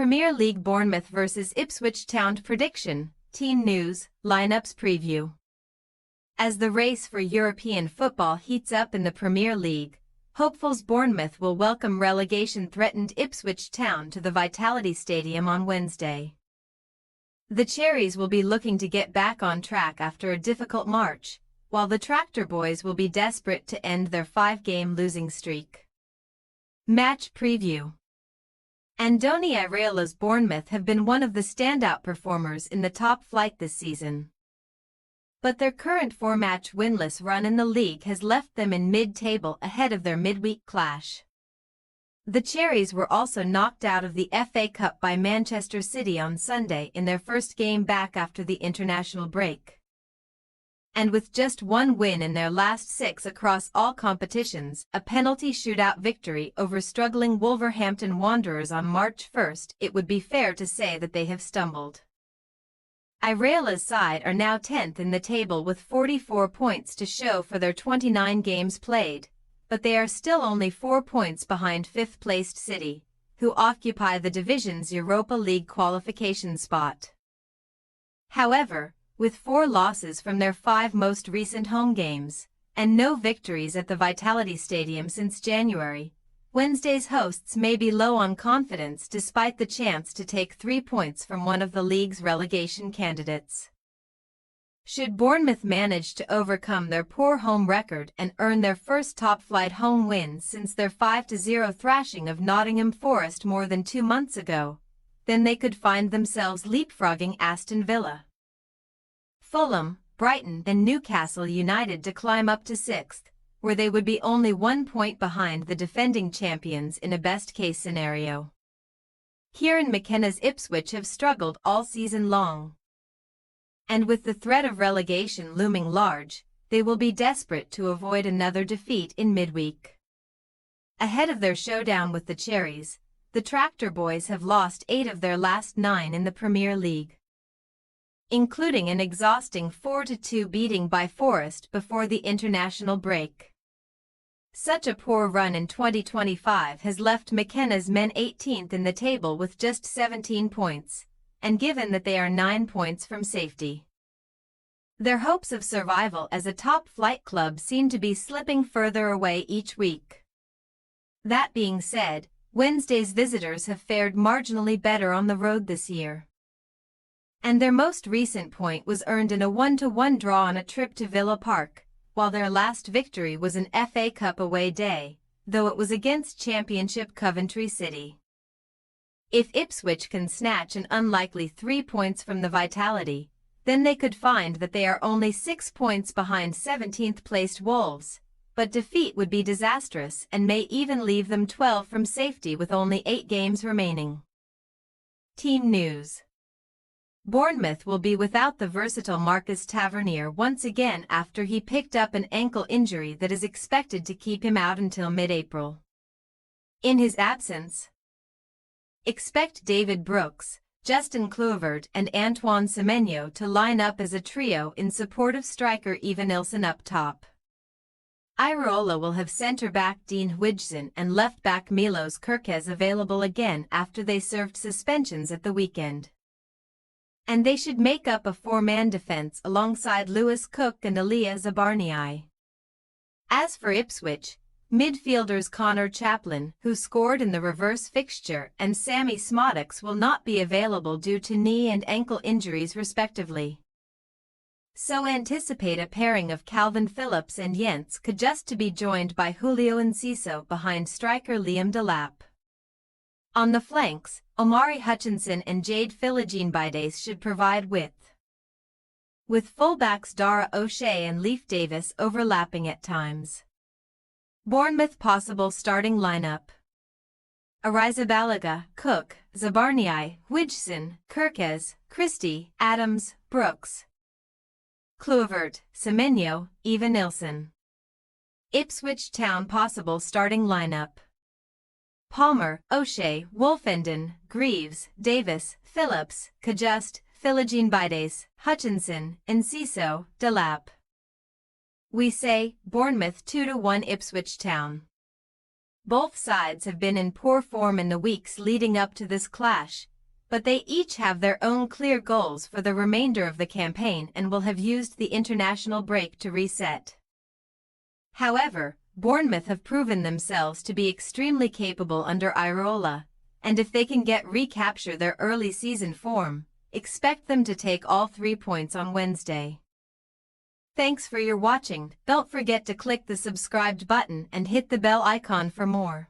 Premier League Bournemouth vs Ipswich Town prediction, team news, lineups preview. As the race for European football heats up in the Premier League, hopefuls Bournemouth will welcome relegation-threatened Ipswich Town to the Vitality Stadium on Wednesday. The Cherries will be looking to get back on track after a difficult March, while the Tractor Boys will be desperate to end their 5-game losing streak. Match preview. Andoni Iraola's Bournemouth have been one of the standout performers in the top flight this season. But their current 4-match winless run in the league has left them in mid-table ahead of their midweek clash. The Cherries were also knocked out of the FA Cup by Manchester City on Sunday in their first game back after the international break. And with just one win in their last 6 across all competitions, a penalty shootout victory over struggling Wolverhampton Wanderers on March 1, it would be fair to say that they have stumbled. Iraola's side are now 10th in the table with 44 points to show for their 29 games played, but they are still only 4 points behind 5th-placed City, who occupy the division's Europa League qualification spot. However, with 4 losses from their 5 most recent home games, and no victories at the Vitality Stadium since January, Wednesday's hosts may be low on confidence despite the chance to take 3 points from one of the league's relegation candidates. Should Bournemouth manage to overcome their poor home record and earn their first top-flight home win since their 5-0 thrashing of Nottingham Forest more than 2 months ago, then they could find themselves leapfrogging Aston Villa, Fulham, Brighton and Newcastle United to climb up to 6th, where they would be only 1 point behind the defending champions in a best-case scenario. Kieran McKenna's Ipswich have struggled all season long. And with the threat of relegation looming large, they will be desperate to avoid another defeat in midweek. Ahead of their showdown with the Cherries, the Tractor Boys have lost 8 of their last 9 in the Premier League, including an exhausting 4-2 beating by Forest before the international break. Such a poor run in 2025 has left McKenna's men 18th in the table with just 17 points, and given that they are 9 points from safety, their hopes of survival as a top-flight club seem to be slipping further away each week. That being said, Wednesday's visitors have fared marginally better on the road this year, and their most recent point was earned in a 1-1 draw on a trip to Villa Park, while their last victory was an FA Cup away day, though it was against Championship Coventry City. If Ipswich can snatch an unlikely 3 points from the Vitality, then they could find that they are only 6 points behind 17th-placed Wolves, but defeat would be disastrous and may even leave them 12 from safety with only 8 games remaining. Team news. Bournemouth will be without the versatile Marcus Tavernier once again after he picked up an ankle injury that is expected to keep him out until mid-April. In his absence, expect David Brooks, Justin Kluivert and Antoine Semenyo to line up as a trio in support of striker Evanilson up top. Iraola will have centre-back Dean Huijsen and left-back Milos Kerkez available again after they served suspensions at the weekend. And they should make up a 4-man defense alongside Lewis Cook and Elia Zabarnyi. As for Ipswich, midfielders Connor Chaplin, who scored in the reverse fixture, and Sammy Smodix will not be available due to knee and ankle injuries respectively. So anticipate a pairing of Calvin Phillips and Jens Kajust to be joined by Julio Enciso behind striker Liam Delap. On the flanks, Omari Hutchinson and Jade Philogene-Bidace should provide width, with fullbacks Dara O'Shea and Leif Davis overlapping at times. Bournemouth possible starting lineup: Arrizabalaga, Cook, Zabarnyi, Huijsen, Kerkez, Christie, Adams, Brooks, Kluivert, Semenyo, Evanilson. Ipswich Town possible starting lineup: Palmer, O'Shea, Wolfenden, Greaves, Davis, Phillips, Kajust, Philogene-Bidace, Hutchinson, Enciso, Delap. We say, Bournemouth 2-1 Ipswich Town. Both sides have been in poor form in the weeks leading up to this clash, but they each have their own clear goals for the remainder of the campaign and will have used the international break to reset. However, Bournemouth have proven themselves to be extremely capable under Iraola, and if they can recapture their early season form, expect them to take all 3 points on Wednesday. Thanks for your watching. Don't forget to click the subscribed button and hit the bell icon for more.